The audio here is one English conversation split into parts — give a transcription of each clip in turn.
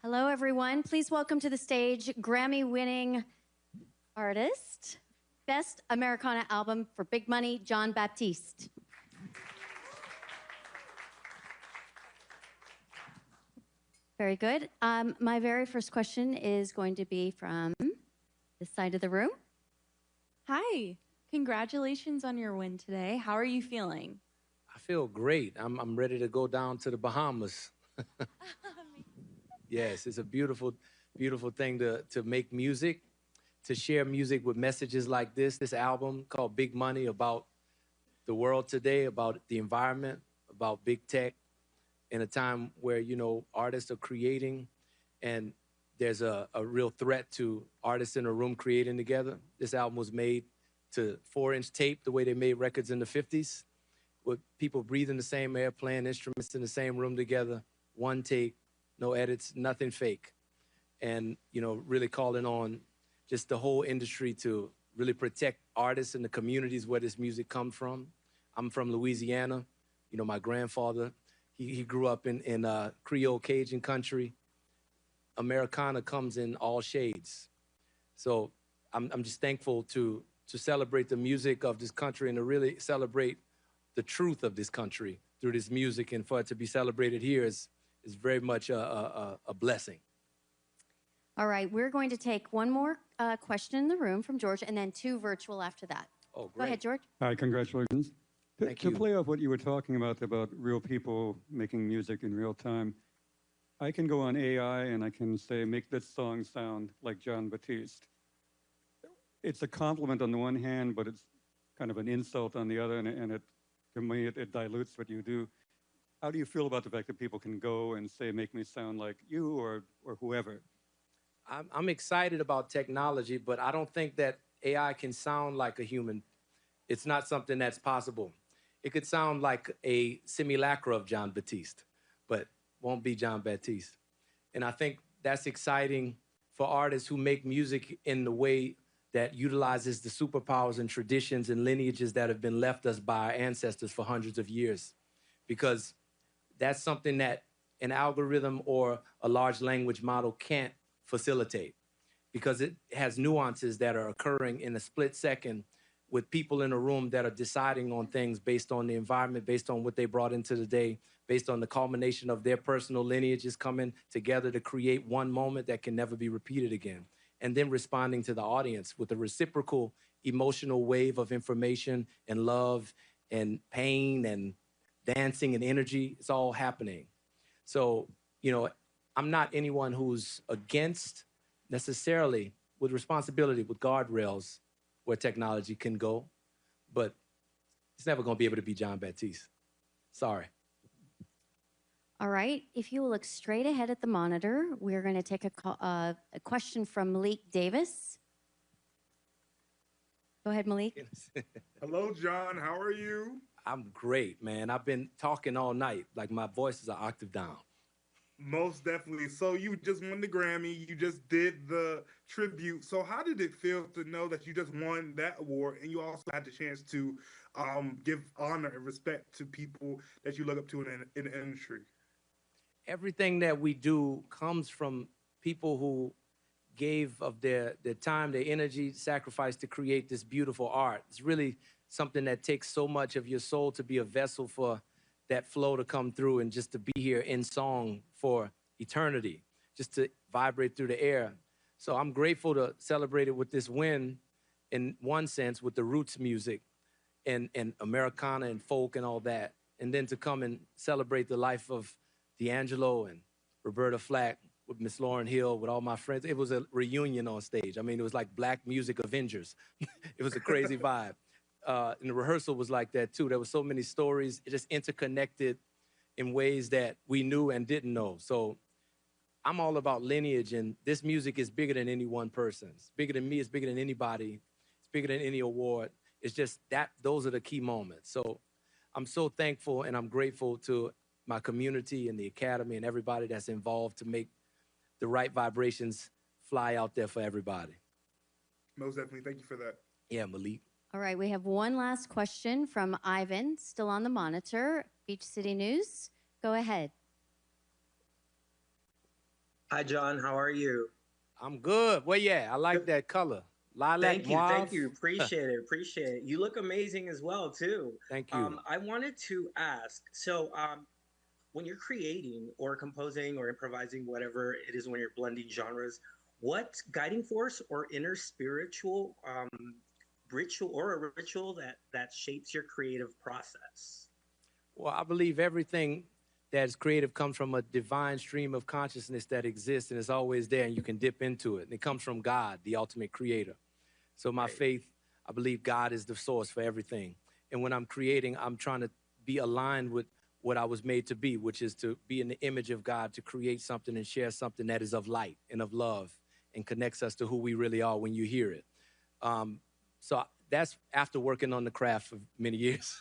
Hello, everyone. Please welcome to the stage Grammy-winning artist, Best Americana Album for Big Money, Jon Batiste. Very good. My very first question is going to be from this side of the room. Hi. Congratulations on your win today. How are you feeling? I feel great. I'm ready to go down to the Bahamas. Yes, it's a beautiful, beautiful thing to make music, to share music with messages like this album called Big Money, about the world today, about the environment, about big tech, in a time where, you know, artists are creating and there's a real threat to artists in a room creating together. This album was made to 4-inch tape, the way they made records in the 50s, with people breathing the same air, playing instruments in the same room together, one take, no edits, nothing fake. And, you know, really calling on just the whole industry to really protect artists and the communities where this music comes from. I'm from Louisiana. You know, my grandfather, he grew up in Creole Cajun country. Americana comes in all shades. So I'm just thankful to celebrate the music of this country and to really celebrate the truth of this country through this music, and for it to be celebrated here is very much a blessing. All right, we're going to take one more question in the room from George and then 2 virtual after that. Oh, great. Go ahead, George. Hi, congratulations. Thank you. To play off what you were talking about real people making music in real time, I can go on AI and I can say, make this song sound like Jon Batiste. It's a compliment on the one hand, but it's kind of an insult on the other, and to me, it dilutes what you do. How do you feel about the fact that people can go and say, make me sound like you or whoever? I'm excited about technology, but I don't think that AI can sound like a human. It's not something that's possible. It could sound like a simulacra of Jon Batiste, but won't be Jon Batiste. And I think that's exciting for artists who make music in the way that utilizes the superpowers and traditions and lineages that have been left us by our ancestors for hundreds of years. Because that's something that an algorithm or a large language model can't facilitate, because it has nuances that are occurring in a split second with people in a room that are deciding on things based on the environment, based on what they brought into the day, based on the culmination of their personal lineages coming together to create one moment that can never be repeated again. And then responding to the audience with a reciprocal emotional wave of information and love and pain and dancing and energy. It's all happening. So, you know, I'm not anyone who's against necessarily, with responsibility, with guardrails, where technology can go, but it's never going to be able to be Jon Batiste. Sorry. All right, if you will look straight ahead at the monitor, we're going to take a question from Malik Davis. Go ahead, Malik. Hello, Jon. How are you? I'm great, man. I've been talking all night. Like, my voice is an octave down. Most definitely. So you just won the Grammy. You just did the tribute. So how did it feel to know that you just won that award and you also had the chance to give honor and respect to people that you look up to in the industry? Everything that we do comes from people who gave of their time, their energy, sacrifice to create this beautiful art. It's really something that takes so much of your soul to be a vessel for that flow to come through and just to be here in song for eternity, just to vibrate through the air. So I'm grateful to celebrate it with this win, in one sense, with the roots music and Americana and folk and all that. And then to come and celebrate the life of D'Angelo and Roberta Flack with Miss Lauryn Hill, with all my friends. It was a reunion on stage. I mean, it was like Black Music Avengers. It was a crazy vibe. And the rehearsal was like that too. There were so many stories, it just interconnected in ways that we knew and didn't know. So I'm all about lineage, and this music is bigger than any one person. It's bigger than me, it's bigger than anybody, it's bigger than any award. It's just that those are the key moments. So I'm so thankful and I'm grateful to my community and the Academy and everybody that's involved to make the right vibrations fly out there for everybody. Most definitely. Thank you for that. Yeah, Malik. All right, we have one last question from Ivan, still on the monitor, Beach City News. Go ahead. Hi, John. How are you? I'm good. Well, yeah, I like that color. Lilac Thank you. Thank mauve. you. Appreciate it. Appreciate it. You look amazing as well, too. Thank you. I wanted to ask, when you're creating or composing or improvising, whatever it is, when you're blending genres, what guiding force or inner spiritual ritual or a ritual that shapes your creative process? Well, I believe everything that is creative comes from a divine stream of consciousness that exists and is always there, and you can dip into it. And it comes from God, the ultimate creator. So my Right. faith, I believe God is the source for everything. And when I'm creating, I'm trying to be aligned with what I was made to be, which is to be in the image of God, to create something and share something that is of light and of love and connects us to who we really are when you hear it. So that's after working on the craft for many years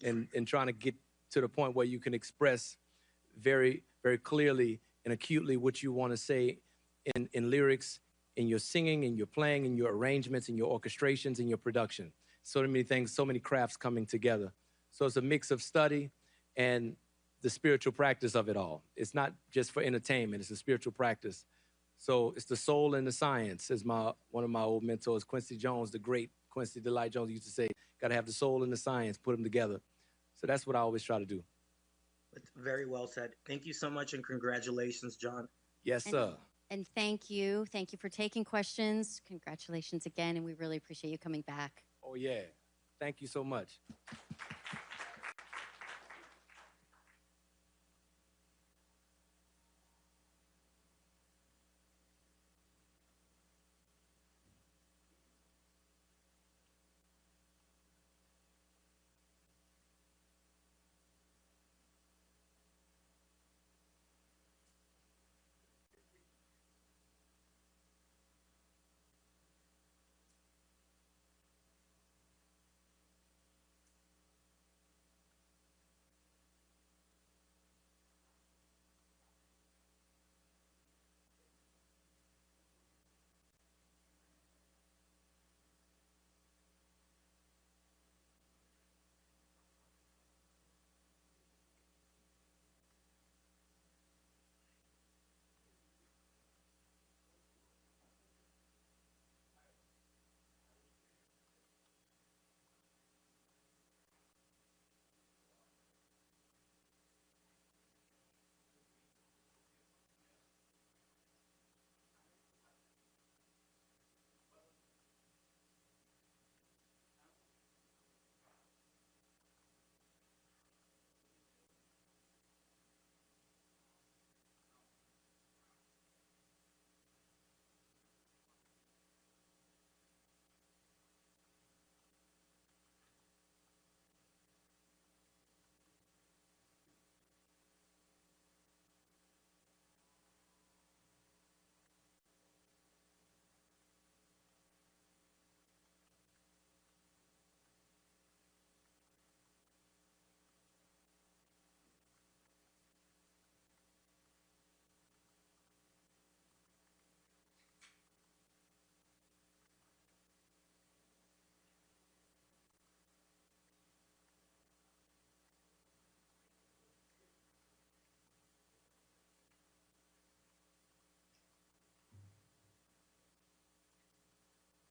and trying to get to the point where you can express very, very clearly and acutely what you want to say in lyrics, in your singing, in your playing, in your arrangements, in your orchestrations, in your production. So many things, so many crafts coming together. So it's a mix of study and the spiritual practice of it all. It's not just for entertainment, it's a spiritual practice. So it's the soul and the science, as one of my old mentors, Quincy Jones, the great Quincy Delight Jones, used to say, got to have the soul and the science, put them together. So that's what I always try to do. It's very well said. Thank you so much and congratulations, John. Yes, sir. And thank you. Thank you for taking questions. Congratulations again, and we really appreciate you coming back. Oh, yeah. Thank you so much.